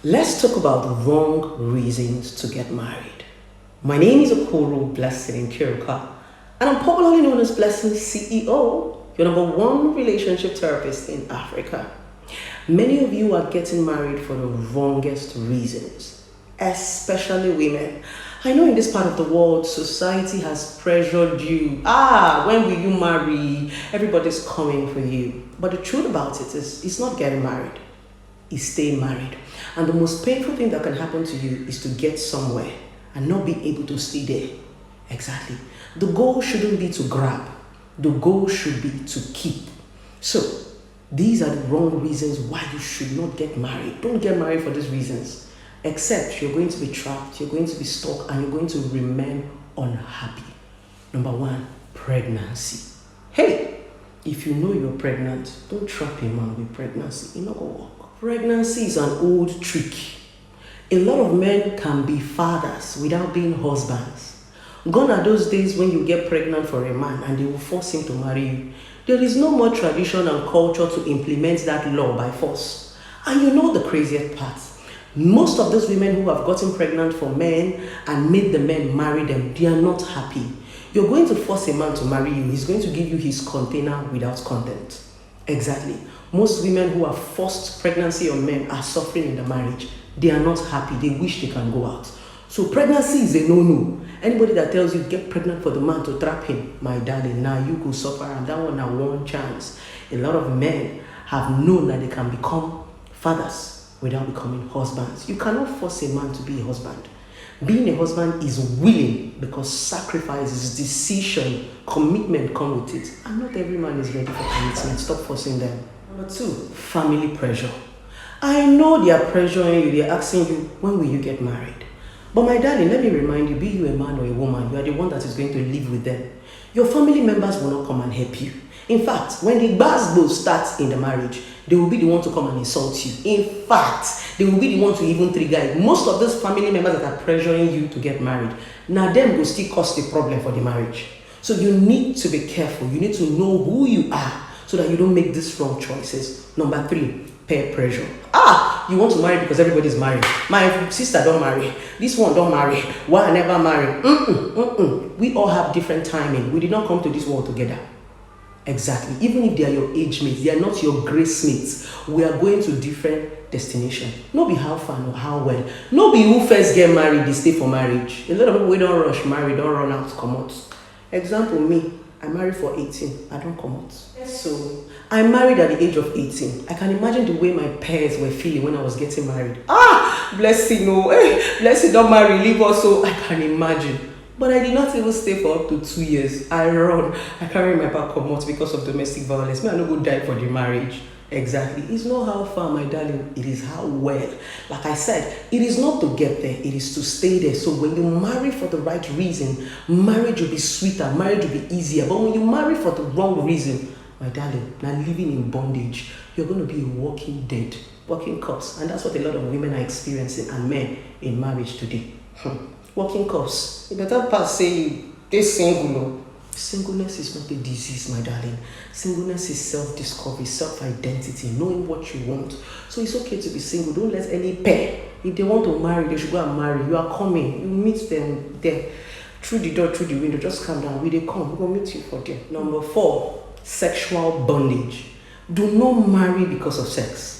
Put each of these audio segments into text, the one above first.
Let's talk about wrong reasons to get married. My name is Okoro Blessing Kiruka, and I'm popularly known as Blessing CEO, your number one relationship therapist in Africa. Many of you are getting married for the wrongest reasons, especially women. I know in this part of the world, society has pressured you. When will you marry? Everybody's coming for you. But the truth about it is, it's not getting married, is staying married. And the most painful thing that can happen to you is to get somewhere and not be able to stay there. Exactly. The goal shouldn't be to grab, the goal should be to keep. So, these are the wrong reasons why you should not get married. Don't get married for these reasons. Except you're going to be trapped, you're going to be stuck, and you're going to remain unhappy. Number one, pregnancy. Hey, if you know you're pregnant, don't trap a man with pregnancy. It's not gonna work. Pregnancy is an old trick. A lot of men can be fathers without being husbands. Gone are those days when you get pregnant for a man and they will force him to marry you. There is no more tradition and culture to implement that law by force. And you know the craziest part. Most of those women who have gotten pregnant for men and made the men marry them, they are not happy. You're going to force a man to marry you. He's going to give you his container without content. Exactly. Most women who have forced pregnancy on men are suffering in the marriage. They are not happy. They wish they can go out. So pregnancy is a no-no. Anybody that tells you get pregnant for the man to trap him, my darling, now you could suffer, and that one have one chance. A lot of men have known that they can become fathers without becoming husbands. You cannot force a man to be a husband. Being a husband is willing because sacrifices, decision, commitment come with it. And not every man is ready for commitment. Stop forcing them. Number two, family pressure. I know they are pressuring you. They are asking you, when will you get married? But my darling, let me remind you, be you a man or a woman, you are the one that is going to live with them. Your family members will not come and help you. In fact, when the gbasgbos starts in the marriage, they will be the one to come and insult you. In fact, they will be the one to even trigger it. Most of those family members that are pressuring you to get married, now them will still cause the problem for the marriage. So you need to be careful. You need to know who you are so that you don't make these wrong choices. Number three, peer pressure. You want to marry because everybody's married. My sister don't marry. This one don't marry. Why I never marry? We all have different timing. We did not come to this world together. Exactly. Even if they are your age mates, they are not your grace mates. We are going to different destinations. No be how far or how well. No be who first get married, they stay for marriage. A lot of people we don't rush marry, don't run out, come out. Example, me. I married for 18. I don't come out. So, I married at the age of 18. I can imagine the way my parents were feeling when I was getting married. Blessing, no. Blessing, don't marry, leave us. So, I can imagine. But I did not even stay for up to 2 years. I run. I carry my back come out because of domestic violence. Me, I no go die for the marriage. Exactly. It's not how far, my darling. It is how well. Like I said, it is not to get there. It is to stay there. So when you marry for the right reason, marriage will be sweeter. Marriage will be easier. But when you marry for the wrong reason, my darling, now living in bondage, you're going to be a walking dead, walking corpse. And that's what a lot of women are experiencing and men in marriage today. Walking corpse. You better pass say you're single. Singleness is not a disease, my darling. Singleness is self-discovery, self-identity, knowing what you want. So it's okay to be single. Don't let any pair, if they want to marry, they should go and marry. You are coming. You meet them there. Through the door, through the window. Just calm down. When they come, we'll meet you for there. Number four, sexual bondage. Do not marry because of sex.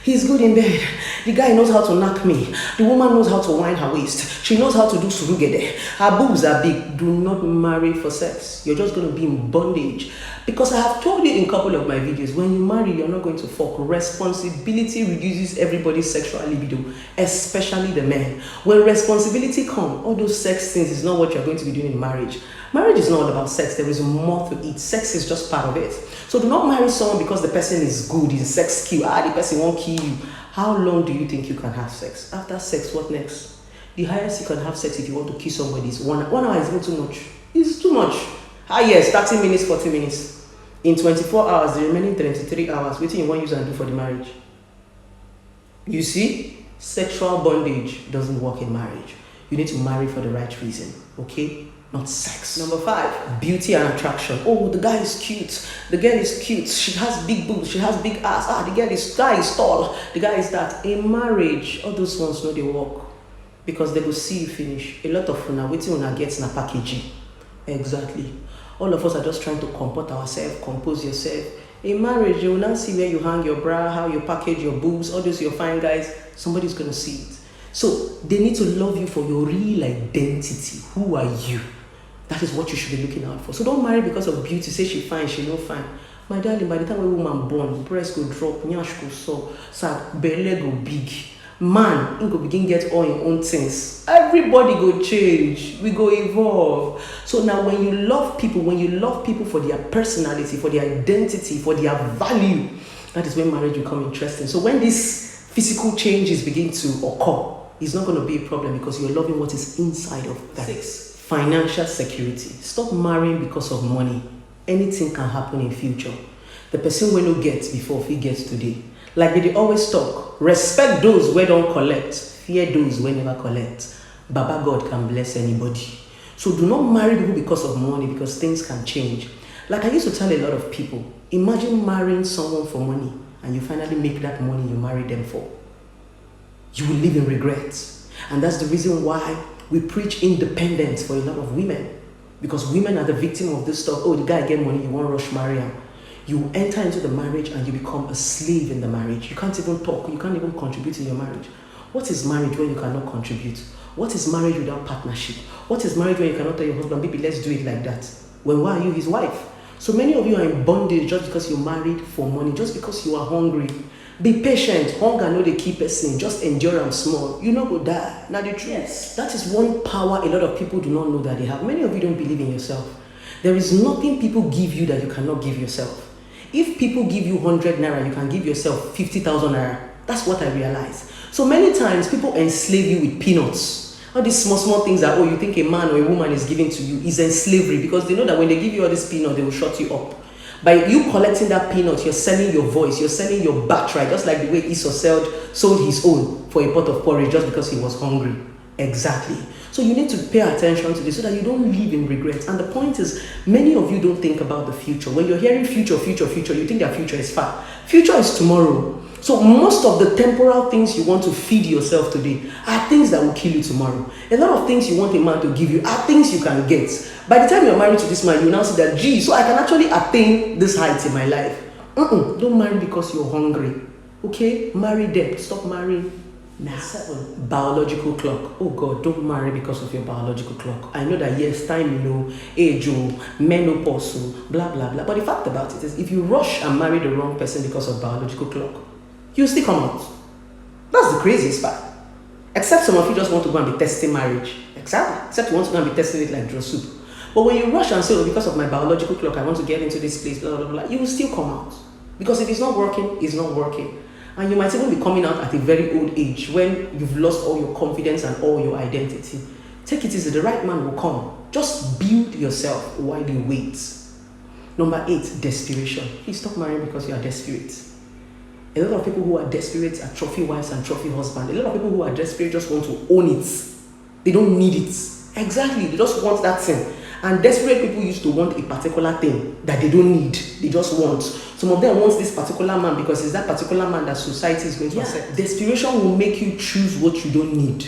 He's good in bed. The guy knows how to knock me. The woman knows how to wind her waist. She knows how to do surugede. Her boobs are big. Do not marry for sex. You're just going to be in bondage. Because I have told you in a couple of my videos, when you marry, you're not going to fuck. Responsibility reduces everybody's sexual libido, especially the men. When responsibility comes, all those sex things is not what you're going to be doing in marriage. Marriage is not all about sex. There is more to it. Sex is just part of it. So do not marry someone because the person is good in sex skill. The person won't kill you. How long do you think you can have sex? After sex, what next? The highest you can have sex if you want to kill somebody is 1 hour. 1 hour is not too much. It's too much. Yes, 30 minutes, 40 minutes. In 24 hours, the remaining 23 hours, what do you want to use and do for the marriage? You see, sexual bondage doesn't work in marriage. You need to marry for the right reason, okay? not sex. Number 5, beauty and attraction. Oh, the guy is cute. The girl is cute. She has big boobs. She has big ass. The guy is tall. The guy is that. In marriage, all those ones know they work. Because they will see you finish. A lot of una waiting una gets na packaging. Exactly. All of us are just trying to comport ourselves, compose yourself. In marriage, you will not see where you hang your bra, how you package your boobs, all those your fine guys. Somebody's going to see it. So they need to love you for your real identity. Who are you? That is what you should be looking out for. So don't marry because of beauty. Say she fine, she no fine. My darling, by the time a woman born, breast go drop, nyash go so, sad, belly go big. Man, you go begin get all your own things. Everybody go change. We go evolve. So now when you love people for their personality, for their identity, for their value, that is when marriage become interesting. So when these physical changes begin to occur, it's not going to be a problem because you're loving what is inside of that. 6, financial security. Stop marrying because of money. Anything can happen in future. The person will not get before he gets today. Like they always talk, respect those who don't collect, fear those who never collect. Baba God can bless anybody. So do not marry people because of money, because things can change. Like I used to tell a lot of people, imagine marrying someone for money and you finally make that money you married them for. You will live in regret. And that's the reason why we preach independence for a lot of women. Because women are the victim of this stuff. Oh, the guy get money, you won't rush marry him. You enter into the marriage and you become a slave in the marriage. You can't even talk. You can't even contribute in your marriage. What is marriage when you cannot contribute? What is marriage without partnership? What is marriage when you cannot tell your husband, baby, let's do it like that? When why are you his wife? So many of you are in bondage just because you're married for money, just because you are hungry. Be patient. Hunger no dey keep person. Just endure them small. You no go die. Now the truth. Yes. That is one power a lot of people do not know that they have. Many of you don't believe in yourself. There is nothing people give you that you cannot give yourself. If people give you 100 naira, you can give yourself 50,000 naira. That's what I realize. So many times people enslave you with peanuts. All these small things that, you think a man or a woman is giving to you is enslavery, because they know that when they give you all this peanut, they will shut you up. By you collecting that peanut, you're selling your voice, you're selling your birthright, just like the way Esau sold his own for a pot of porridge just because he was hungry. Exactly. So you need to pay attention to this so that you don't live in regret. And the point is, many of you don't think about the future. When you're hearing future, you think that future is far. Future is tomorrow. So most of the temporal things you want to feed yourself today are things that will kill you tomorrow. A lot of things you want a man to give you are things you can get. By the time you're married to this man, you now see that, so I can actually attain this height in my life. Don't marry because you're hungry. Okay? Marry them. Stop marrying. Now, 7, biological clock. Oh God, don't marry because of your biological clock. I know that yes, time, age, menopause, blah, blah, blah. But the fact about it is, if you rush and marry the wrong person because of biological clock, you'll still come out. That's the craziest part. Except some of you just want to go and be testing marriage. Exactly. Except you want to go and be testing it like draw soup. But when you rush and say, because of my biological clock, I want to get into this place, blah, blah, blah, you will still come out. Because if it's not working, it's not working. And you might even be coming out at a very old age when you've lost all your confidence and all your identity. Take it easy, the right man will come. Just build yourself while you wait. Number 8, desperation. Please stop marrying because you are desperate. A lot of people who are desperate are trophy wives and trophy husbands. A lot of people who are desperate just want to own it. They don't need it. Exactly, they just want that thing. And desperate people used to want a particular thing that they don't need. They just want. Some of them want this particular man because it's that particular man that society is going to accept. Desperation will make you choose what you don't need.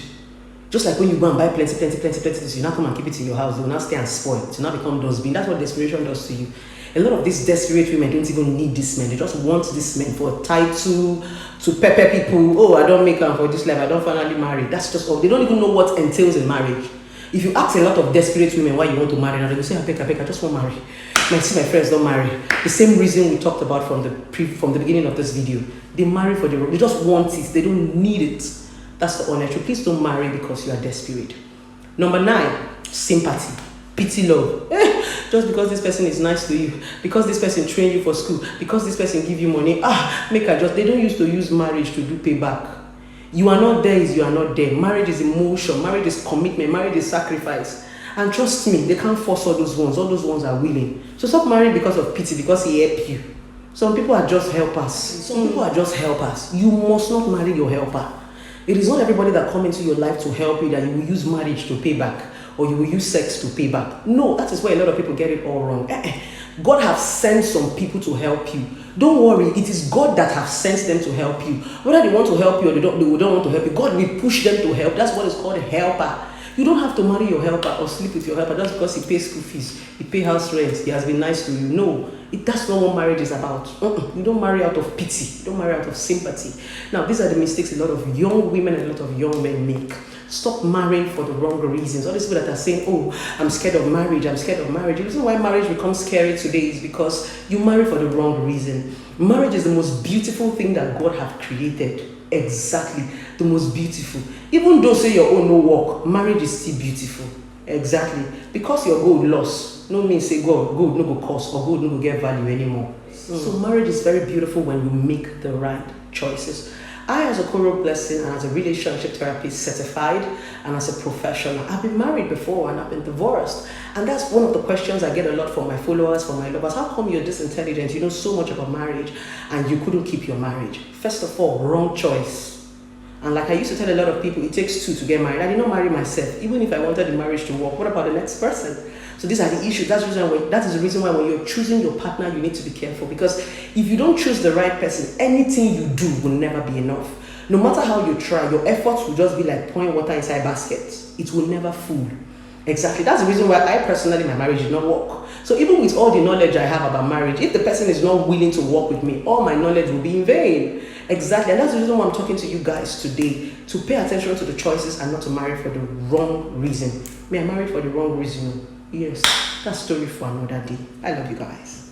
Just like when you go and buy plenty, you now come and keep it in your house. You will now stay and spoil it. You now become dustbin. That's what desperation does to you. A lot of these desperate women don't even need this man. They just want this man for a title, to pepper people. Oh, I don't make am for this life. I don't finally marry. That's just all. They don't even know what entails in marriage. If you ask a lot of desperate women why you want to marry, now they will say, I beg, I just want to marry. My friends don't marry. The same reason we talked about from the beginning of this video. They marry for they just want it. They don't need it. That's the honest truth. Please don't marry because you are desperate. Number 9, sympathy. Pity love. Just because this person is nice to you, because this person trained you for school, because this person give you money, they don't used to use marriage to do payback. You are not there is you are not there. Marriage is emotion, marriage is commitment, marriage is sacrifice. And trust me, they can't force all those ones. All those ones are willing. So stop marrying because of pity, because he helped you. Some people are just helpers. You must not marry your helper. It is not everybody that comes into your life to help you that you will use marriage to pay back. or you will use sex to pay back. No, that is where a lot of people get it all wrong. God have sent some people to help you. Don't worry, it is God that have sent them to help you. Whether they want to help you or they don't want to help you, God will push them to help. That's what is called a helper. You don't have to marry your helper or sleep with your helper just because he pays school fees, he pays house rent, he has been nice to you. No, that's not what marriage is about. You don't marry out of pity. You don't marry out of sympathy. Now, these are the mistakes a lot of young women and a lot of young men make. Stop marrying for the wrong reasons. All these people that are saying, oh, I'm scared of marriage, I'm scared of marriage. The reason why marriage becomes scary today is because you marry for the wrong reason. Marriage is the most beautiful thing that God have created. Exactly, the most beautiful. Even though say your own no work, marriage is still beautiful. Exactly, because your gold lost, no mean say gold no go cost or gold no go get value anymore. So marriage is very beautiful when you make the right choices. I, as a Koro Blessing and as a relationship therapist certified and as a professional, I've been married before and I've been divorced. And that's one of the questions I get a lot from my followers, from my lovers. How come you're this intelligent? You know so much about marriage and you couldn't keep your marriage? First of all, wrong choice. And like I used to tell a lot of people, it takes two to get married. I did not marry myself. Even if I wanted the marriage to work, what about the next person? So these are the issues. That is the reason why when you're choosing your partner, you need to be careful. Because if you don't choose the right person, anything you do will never be enough. No matter how you try, your efforts will just be like pouring water inside baskets. It will never full. Exactly. That's the reason why I personally, my marriage did not work. So even with all the knowledge I have about marriage, if the person is not willing to work with me, all my knowledge will be in vain. Exactly. And that's the reason why I'm talking to you guys today, to pay attention to the choices and not to marry for the wrong reason. Me, I married for the wrong reason. Yes, that's story for another day. I love you guys.